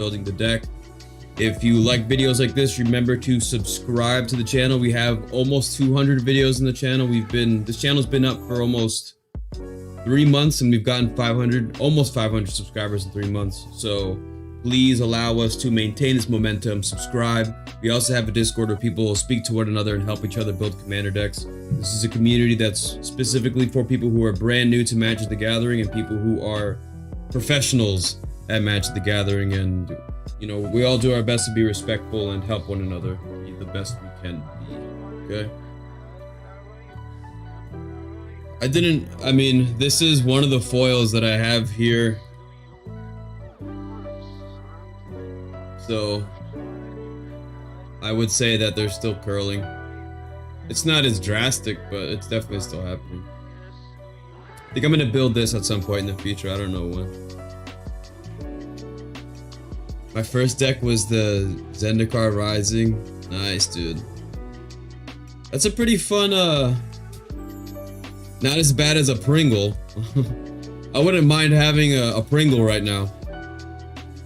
building the deck. If you like videos like this, remember to subscribe to the channel. We have almost 200 videos in the channel. This channel's been up for almost 3 months, and we've gotten almost 500 subscribers in 3 months. So please allow us to maintain this momentum. Subscribe. We also have a Discord where people speak to one another and help each other build commander decks. This is a community that's specifically for people who are brand new to Magic the Gathering and people who are professionals at Magic the Gathering. And you know, we all do our best to be respectful and help one another be the best we can be. Okay? This is one of the foils that I have here. So I would say that they're still curling. It's not as drastic, but it's definitely still happening. I think I'm gonna build this at some point in the future. I don't know when. My first deck was the Zendikar Rising. Nice, dude. That's a pretty fun, not as bad as a Pringle. I wouldn't mind having a Pringle right now.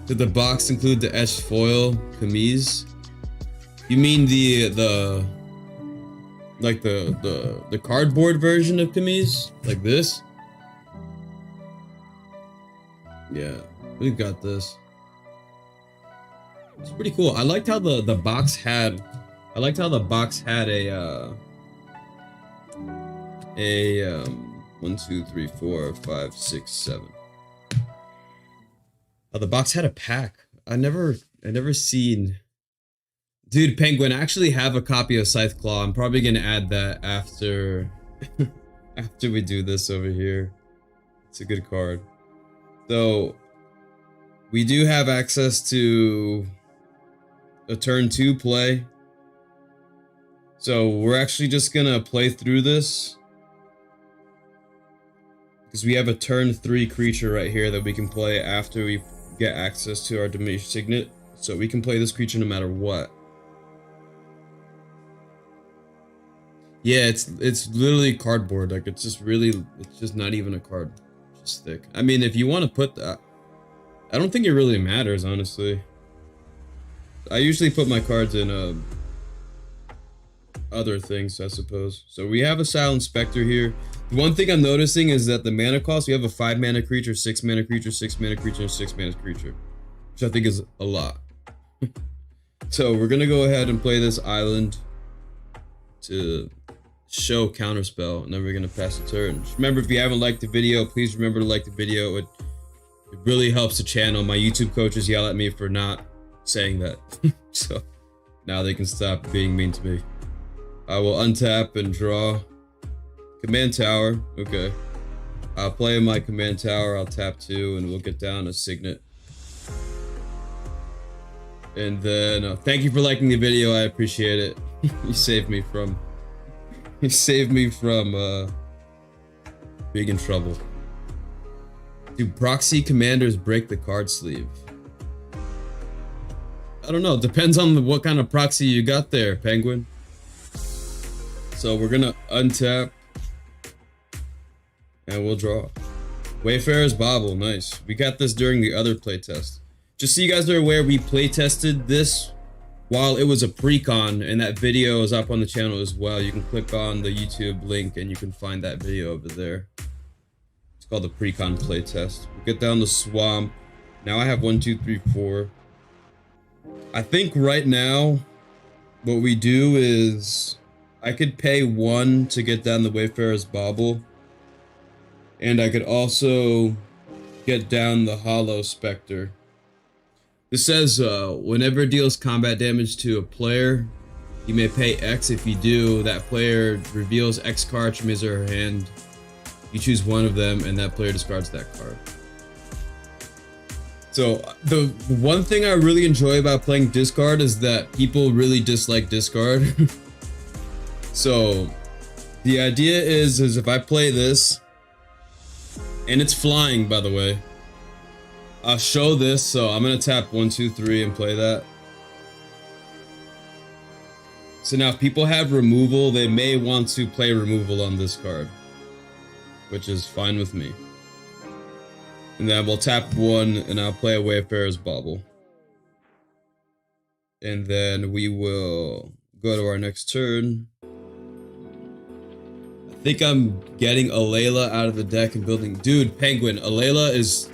Did the box include the etched foil Kamiz? You mean the cardboard version of Kamiz? Like this? Yeah, we've got this. It's pretty cool. I liked how the box had a 1, 2, 3, 4, 5, 6, 7. Oh, the box had a pack. I never seen. Dude, Penguin, I actually have a copy of Scythe Claw. I'm probably gonna add that after after we do this over here. It's a good card. So we do have access to a turn 2 play. So we're actually just gonna play through this because we have a turn 3 creature right here that we can play after we get access to our diminished signet. So we can play this creature no matter what. Yeah, it's literally cardboard. Like it's just not even a card. It's just thick. I mean, if you want to put that, I don't think it really matters, honestly. I usually put my cards in other things, I suppose. So we have a Silent Specter here. The one thing I'm noticing is that the mana cost, we have a 5 mana creature, 6 mana creature, 6 mana creature, and 6 mana creature, which I think is a lot. So we're gonna go ahead and play this island to show counterspell, and then we're gonna pass the turn. Just remember, if you haven't liked the video, please remember to like the video. It really helps the channel. My YouTube coaches yell at me for not saying that. So now they can stop being mean to me. I will untap and draw command tower. Okay, I'll play my command tower. I'll tap 2 and we'll get down a signet. And then thank you for liking the video. I appreciate it. You saved me from being in trouble. Do proxy commanders break the card sleeve? I don't know. Depends on what kind of proxy you got there, Penguin. So we're gonna untap and we'll draw. Wayfarer's Bauble, nice. We got this during the other playtest. Just so you guys are aware, we playtested this while it was a pre-con, and that video is up on the channel as well. You can click on the YouTube link and you can find that video over there. It's called the pre-con playtest. We'll get down the swamp. Now I have 1, 2, 3, 4. I think right now what we do is I could pay 1 to get down the Wayfarer's Bauble, and I could also get down the Hollow Specter. This says whenever it deals combat damage to a player, you may pay X. If you do, that player reveals X cards from his or her hand. You choose one of them, and that player discards that card. So the one thing I really enjoy about playing discard is that people really dislike discard. So the idea is if I play this, and it's flying, by the way, I'll show this. So I'm gonna tap 1, 2, 3 and play that. So now if people have removal, they may want to play removal on this card, which is fine with me. And then we'll tap 1 and I'll play a Wayfarer's Bauble. And then we will go to our next turn. I think I'm getting Alayla out of the deck and building. Dude, Penguin, Alayla is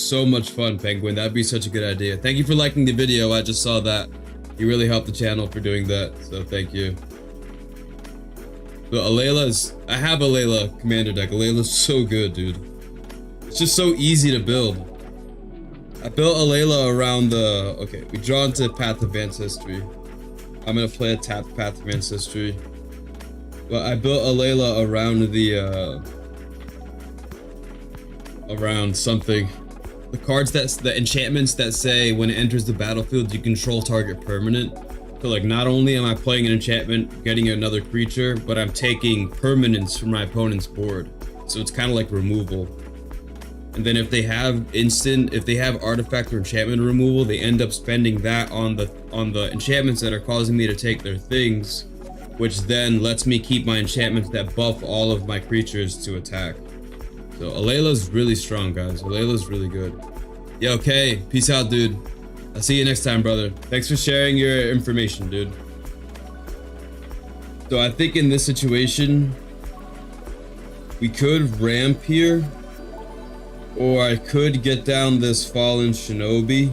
so much fun, Penguin. That'd be such a good idea. Thank you for liking the video. I just saw that. You really helped the channel for doing that, so thank you. But I have Alayla commander deck. Alayla's so good, dude. It's just so easy to build. I built Alayla around the... Okay, we draw into Path of Ancestry. I'm gonna play a tapped Path of Ancestry. But I built Alayla around the, around something. The cards the enchantments that say when it enters the battlefield, you control target permanent. So like, not only am I playing an enchantment, getting another creature, but I'm taking permanents from my opponent's board. So it's kind of like removal. And then if they have artifact or enchantment removal, they end up spending that on the enchantments that are causing me to take their things, which then lets me keep my enchantments that buff all of my creatures to attack. So Alayla's really strong, guys. Alayla's really good. Yeah, okay. Peace out, dude. I'll see you next time, brother. Thanks for sharing your information, dude. So I think in this situation, we could ramp here, or I could get down this Fallen Shinobi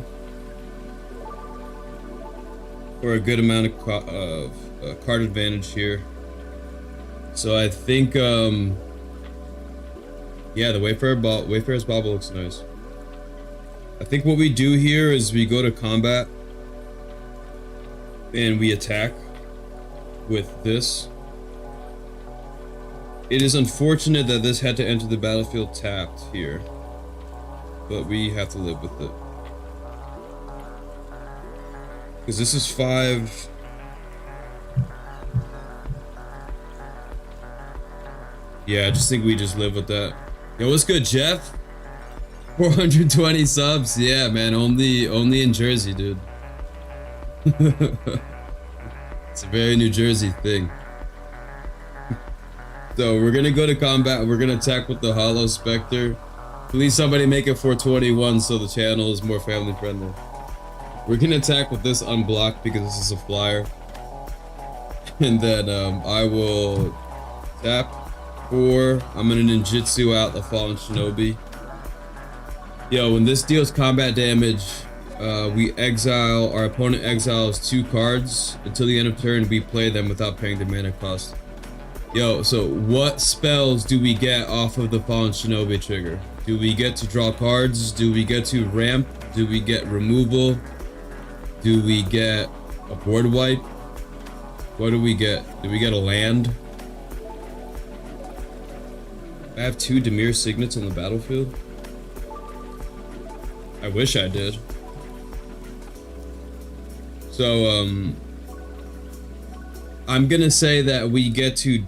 for a good amount of card advantage here. So I think, yeah, the Wayfarer's Bauble looks nice. I think what we do here is we go to combat and we attack with this. It is unfortunate that this had to enter the battlefield tapped here, but we have to live with it. Because this is 5. Yeah, I just think we just live with that. Yo, what's good, Jeff? 420 subs. Yeah, man, only in Jersey, dude. It's a very New Jersey thing. So we're gonna go to combat. We're gonna attack with the Hollow Specter. Please somebody make it 421 so the channel is more family friendly. We're gonna attack with this unblocked because this is a flyer. And then I will tap 4. I'm gonna ninjutsu out the Fallen Shinobi. Yo, when this deals combat damage, our opponent exiles 2 cards. Until the end of turn, we play them without paying the mana cost. Yo, so what spells do we get off of the Fallen Shinobi trigger? Do we get to draw cards? Do we get to ramp? Do we get removal? Do we get a board wipe? What do we get? Do we get a land? I have 2 Dimir Signets on the battlefield. I wish I did. So, I'm gonna say that we get to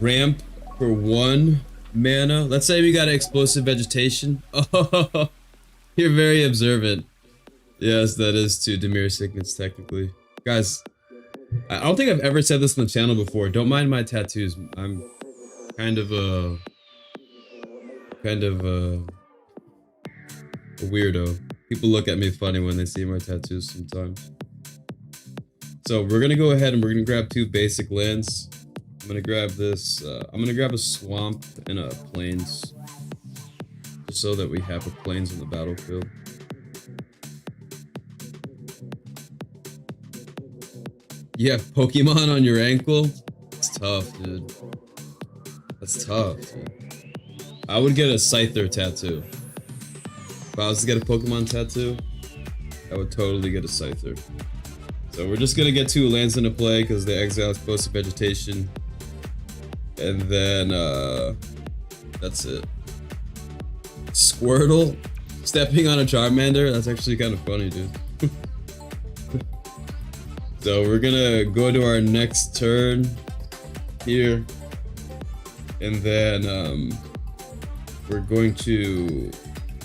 ramp for 1 mana. Let's say we got an Explosive Vegetation. Oh, you're very observant. Yes, that is 2 Dimir Signets, technically. Guys, I don't think I've ever said this on the channel before. Don't mind my tattoos. I'm kind of a weirdo. People look at me funny when they see my tattoos sometimes. So we're gonna go ahead and we're gonna grab 2 basic lands. I'm gonna grab this. I'm gonna grab a swamp and a plains, just so that we have a plains on the battlefield. You have Pokemon on your ankle? It's tough, dude. That's tough, dude. I would get a Scyther tattoo. If I was to get a Pokemon tattoo, I would totally get a Scyther. So we're just gonna get 2 lands into play because they exile Explosive Vegetation. And then, that's it. Squirtle stepping on a Charmander? That's actually kind of funny, dude. So we're gonna go to our next turn here. And then, we're going to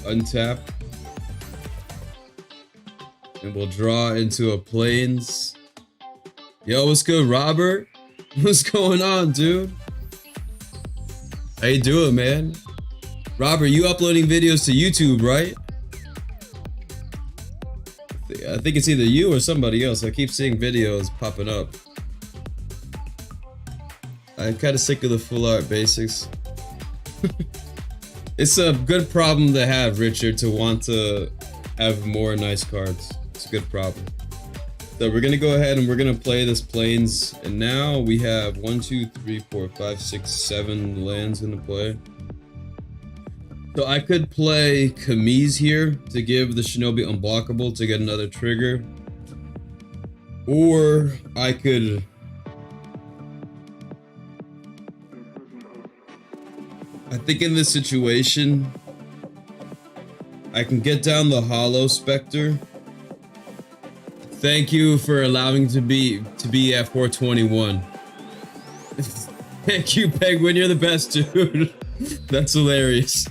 untap. And we'll draw into a plains. Yo, what's good, Robert? What's going on, dude? How you doing, man? Robert, you uploading videos to YouTube, right? I think it's either you or somebody else. I keep seeing videos popping up. I'm kind of sick of the full art basics. It's a good problem to have, Richard, to want to have more nice cards. It's a good problem. So we're gonna go ahead and we're gonna play this Plains, and now we have 1, 2, 3, 4, 5, 6, 7 lands into play. So I could play Kamiz here to give the Shinobi unblockable to get another trigger. Or I could... I think in this situation, I can get down the Hollow Specter. Thank you for allowing to be at 421. Thank you, Penguin. You're the best, dude. That's hilarious.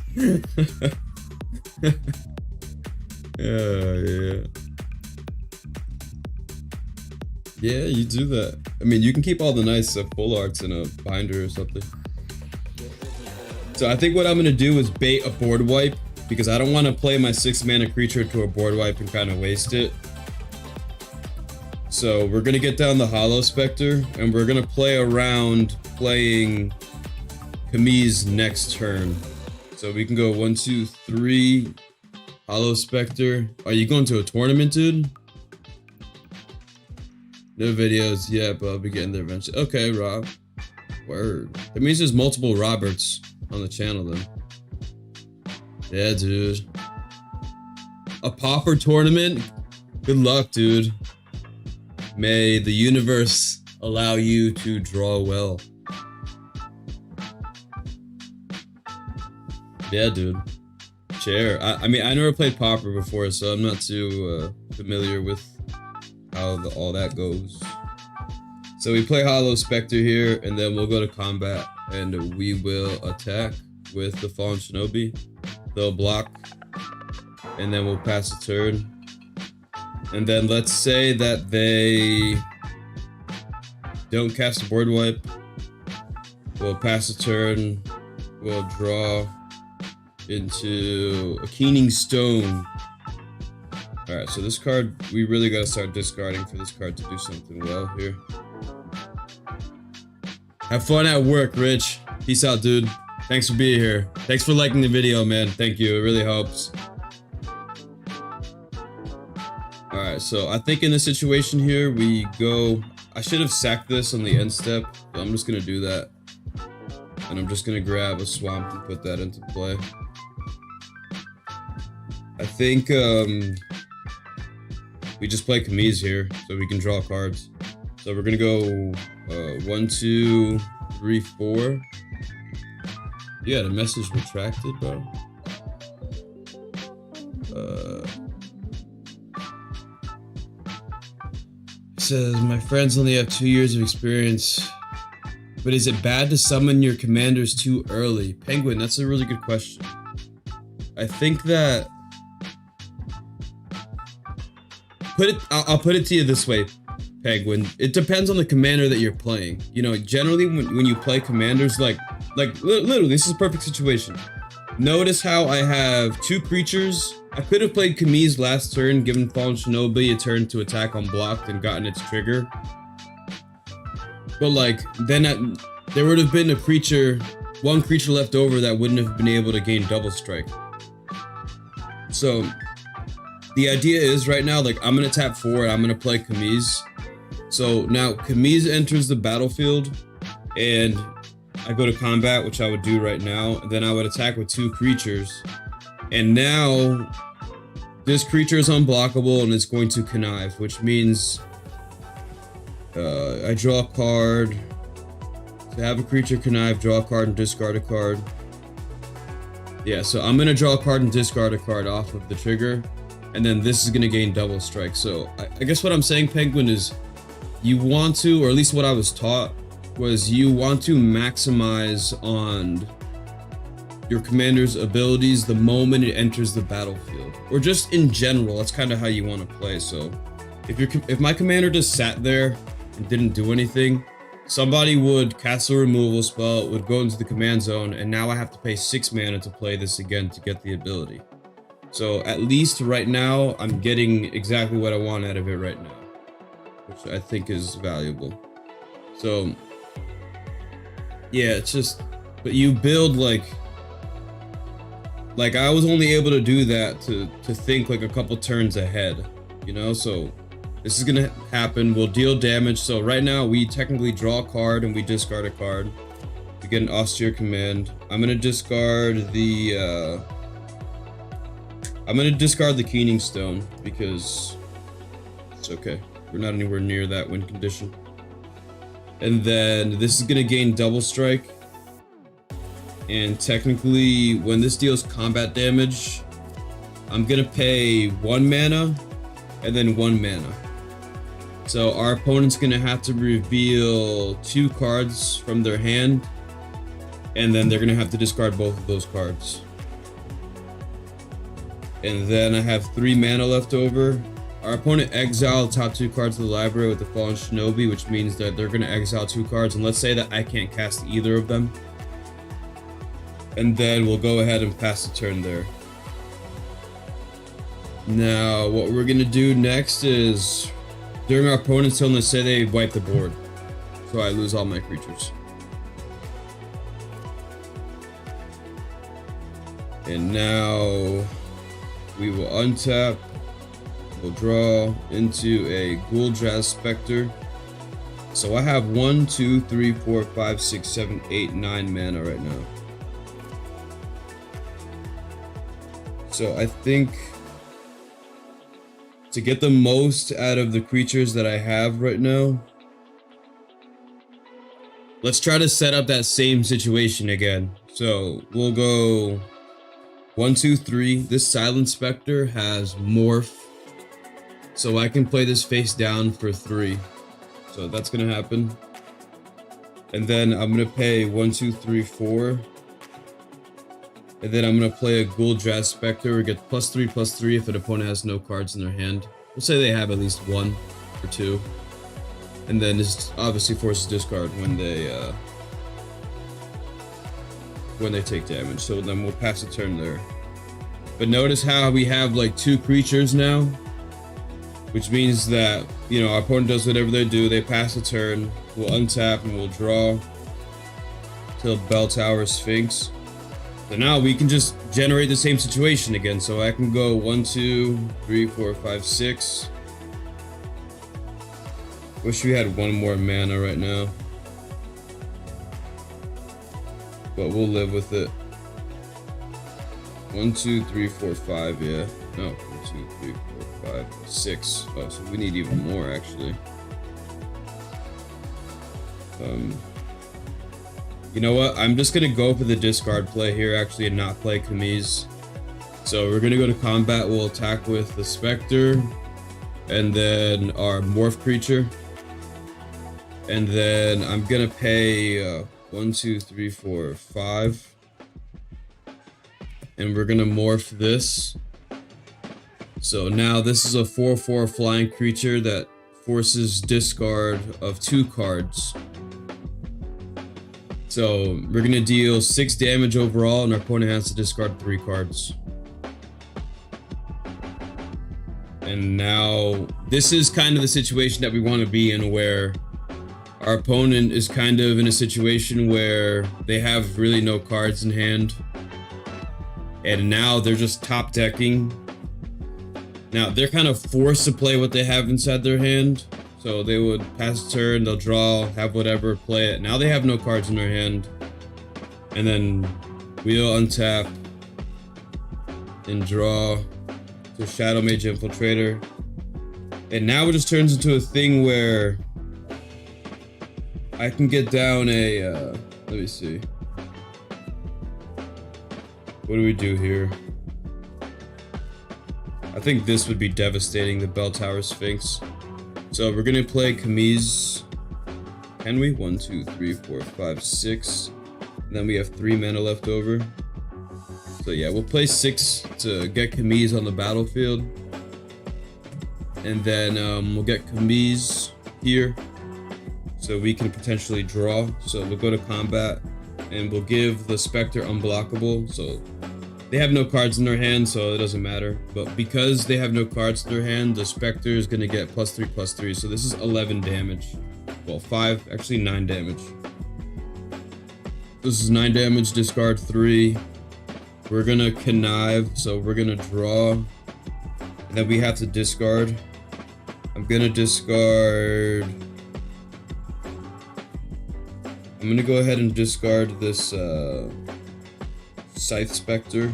Yeah. Yeah, you do that. I mean, you can keep all the nice full arts in a binder or something. So I think what I'm gonna do is bait a board wipe, because I don't want to play my 6-mana creature to a board wipe and kind of waste it. So we're gonna get down the Hollow Specter, and we're gonna play around playing Kamiz next turn. So we can go 1, 2, 3, Hollow Specter. Are you going to a tournament, dude? No videos yet, but I'll be getting there eventually. Okay, Rob. Word. That means there's multiple Roberts on the channel then. Yeah, dude. A Pauper tournament? Good luck, dude. May the universe allow you to draw well. Yeah, dude. Chair. I mean, I never played Pauper before, so I'm not too familiar with how all that goes. So we play Hollow Specter here, and then we'll go to combat, and we will attack with the Fallen Shinobi. They'll block, and then we'll pass a turn. And then let's say that they don't cast a board wipe. We'll pass a turn. We'll draw into a Keening Stone. Alright, so this card, we really gotta start discarding for this card to do something well here. Have fun at work, Rich. Peace out, dude. Thanks for being here. Thanks for liking the video, man. Thank you. It really helps. Alright, so I think in this situation here, we go... I should have sacked this on the end step, but I'm just gonna do that. And I'm just gonna grab a Swamp and put that into play. I think, we just play Kamiz here, so we can draw cards. So we're gonna go 1, 2, 3, 4. Yeah, the message retracted, bro. It says, my friends only have 2 years of experience, but is it bad to summon your commanders too early? Penguin, that's a really good question. I think that... I'll put it to you this way, Penguin. It depends on the commander that you're playing. You know, generally when you play commanders, like literally, this is a perfect situation. Notice how I have 2 creatures. I could have played Kamiz last turn, given Fallen Shinobi a turn to attack unblocked and gotten its trigger. But like, then there would have been a creature, 1 creature left over that wouldn't have been able to gain double strike. So the idea is right now, like, I'm gonna tap 4 and I'm gonna play Kamiz. So now Kamiz enters the battlefield and I go to combat, which I would do right now. And then I would attack with 2 creatures. And now this creature is unblockable and it's going to connive, which means I draw a card. To have a creature connive, draw a card and discard a card. Yeah, so I'm gonna draw a card and discard a card off of the trigger. And then this is gonna gain double strike. So I guess what I'm saying, Penguin, is you want to, or at least what I was taught, was you want to maximize on your commander's abilities the moment it enters the battlefield. Or just in general, that's kind of how you want to play. So if my commander just sat there and didn't do anything, somebody would cast a removal spell, it would go into the command zone, and now I have to pay 6 mana to play this again to get the ability. So at least right now, I'm getting exactly what I want out of it right now, which I think is valuable. So yeah, it's just, but you build like I was only able to do that to think like a couple turns ahead, you know? So this is gonna happen. We'll deal damage. So right now we technically draw a card and we discard a card to get an austere command. I'm gonna discard the Keening Stone because it's okay. We're not anywhere near that win condition. And then this is gonna gain double strike. And technically, when this deals combat damage, I'm gonna pay 1 mana and then 1 mana. So our opponent's gonna have to reveal 2 cards from their hand, and then they're gonna have to discard both of those cards. And then I have 3 mana left over. Our opponent exiled the top 2 cards of the library with the Fallen Shinobi, which means that they're gonna exile 2 cards, and let's say that I can't cast either of them. And then we'll go ahead and pass the turn there. Now, what we're gonna do next is, during our opponent's turn, let's say they wipe the board. So I lose all my creatures. And now, we will untap, we'll draw into a Gonzalez Specter. So I have 1, 2, 3, 4, 5, 6, 7, 8, 9 mana right now. So I think to get the most out of the creatures that I have right now, let's try to set up that same situation again. So we'll go 1, 2, 3. This Silent Specter has Morph, so I can play this face down for 3. So that's gonna happen. And then I'm gonna pay 1, 2, 3, 4. And then I'm gonna play a Gonzalez Specter. We get +3/+3 if an opponent has no cards in their hand. We'll say they have at least 1 or 2. And then this obviously forces discard when they take damage. So then we'll pass a turn there. But notice how we have like 2 creatures now, which means that, you know, our opponent does whatever they do. They pass a turn. We'll untap and we'll draw till Bell Tower Sphinx. So now we can just generate the same situation again. So I can go 1, 2, 3, 4, 5, 6. Wish we had 1 more mana right now, but we'll live with it. 1, 2, 3, 4, 5. Yeah. No. 1, 2, 3, 4, 5, 6. Oh, so we need even more actually. You know what? I'm just gonna go for the discard play here actually and not play Kamiz. So we're gonna go to combat. We'll attack with the Specter and then our Morph creature. And then I'm gonna pay 1, 2, 3, 4, 5. And we're gonna morph this. So now this is a 4/4 flying creature that forces discard of 2 cards. So we're gonna deal 6 damage overall, and our opponent has to discard 3 cards. And now this is kind of the situation that we want to be in, where our opponent is kind of in a situation where they have really no cards in hand, and now they're just top decking. Now they're kind of forced to play what they have inside their hand. So they would pass a turn, they'll draw, have whatever, play it. Now they have no cards in their hand. And then we'll untap and draw to Shadow Mage Infiltrator. And now it just turns into a thing where I can get down a, let me see. What do we do here? I think this would be devastating, the Bell Tower Sphinx. So we're gonna play Kamiz. Can we? 1, 2, 3, 4, 5, 6. And then we have 3 mana left over. So yeah, we'll play 6 to get Kamiz on the battlefield. And then we'll get Kamiz here, so we can potentially draw. So we'll go to combat, and we'll give the Specter unblockable. So They have no cards in their hand, so it doesn't matter. But because they have no cards in their hand, the Specter is gonna get +3/+3. So this is 11 damage. Well, 5, actually 9 damage. This is 9 damage, discard 3. We're gonna connive, so we're gonna draw. And then we have to discard. I'm gonna discard. I'm gonna go ahead and discard this Scythe Specter.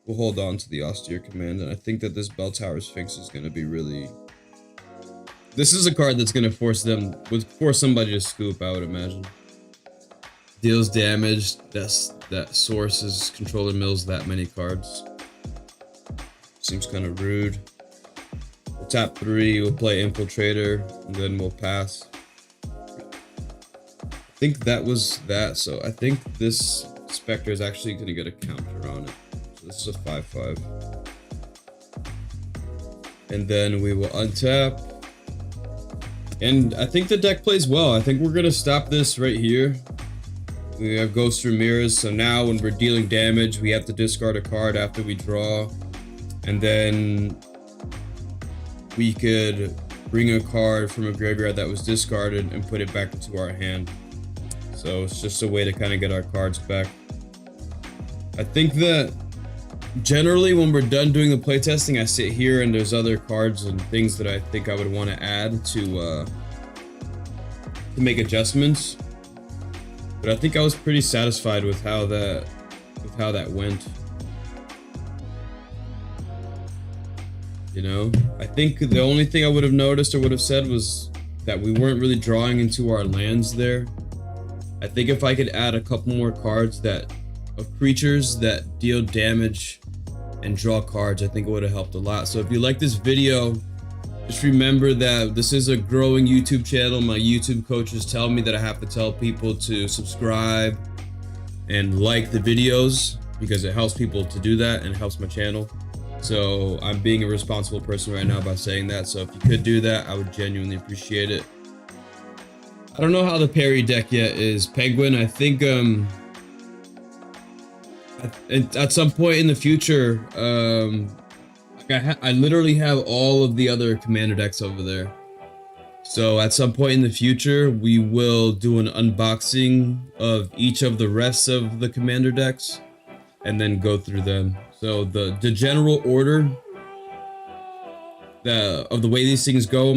We'll hold on to the austere command, and I think that this Bell Tower Sphinx is gonna be really. This is a card that's gonna force somebody to scoop, I would imagine. Deals damage. That source's controller mills that many cards. Seems kind of rude. We'll tap 3. We'll play Infiltrator, and then we'll pass. I think that was that. So I think this Specter is actually gonna get a counter on it. So this is a 5/5. And then we will untap. And I think the deck plays well. I think we're gonna stop this right here. We have Ghost Ramirez, so now when we're dealing damage, we have to discard a card after we draw. And then we could bring a card from a graveyard that was discarded and put it back into our hand. So it's just a way to kind of get our cards back. I think that generally when we're done doing the playtesting, I sit here and there's other cards and things that I think I would want to add to make adjustments. But I think I was pretty satisfied with how that went. You know, I think the only thing I would have noticed or would have said was that we weren't really drawing into our lands there. I think if I could add a couple more cards of creatures that deal damage and draw cards, I think it would have helped a lot. So if you like this video, just remember that this is a growing YouTube channel. My YouTube coaches tell me that I have to tell people to subscribe and like the videos because it helps people to do that and it helps my channel. So I'm being a responsible person right now by saying that. So if you could do that, I would genuinely appreciate it. I don't know how the parry deck yet is. Penguin, I think at some point in the future, I literally have all of the other commander decks over there. So at some point in the future, we will do an unboxing of each of the rest of the commander decks and then go through them. So the general order of the way these things go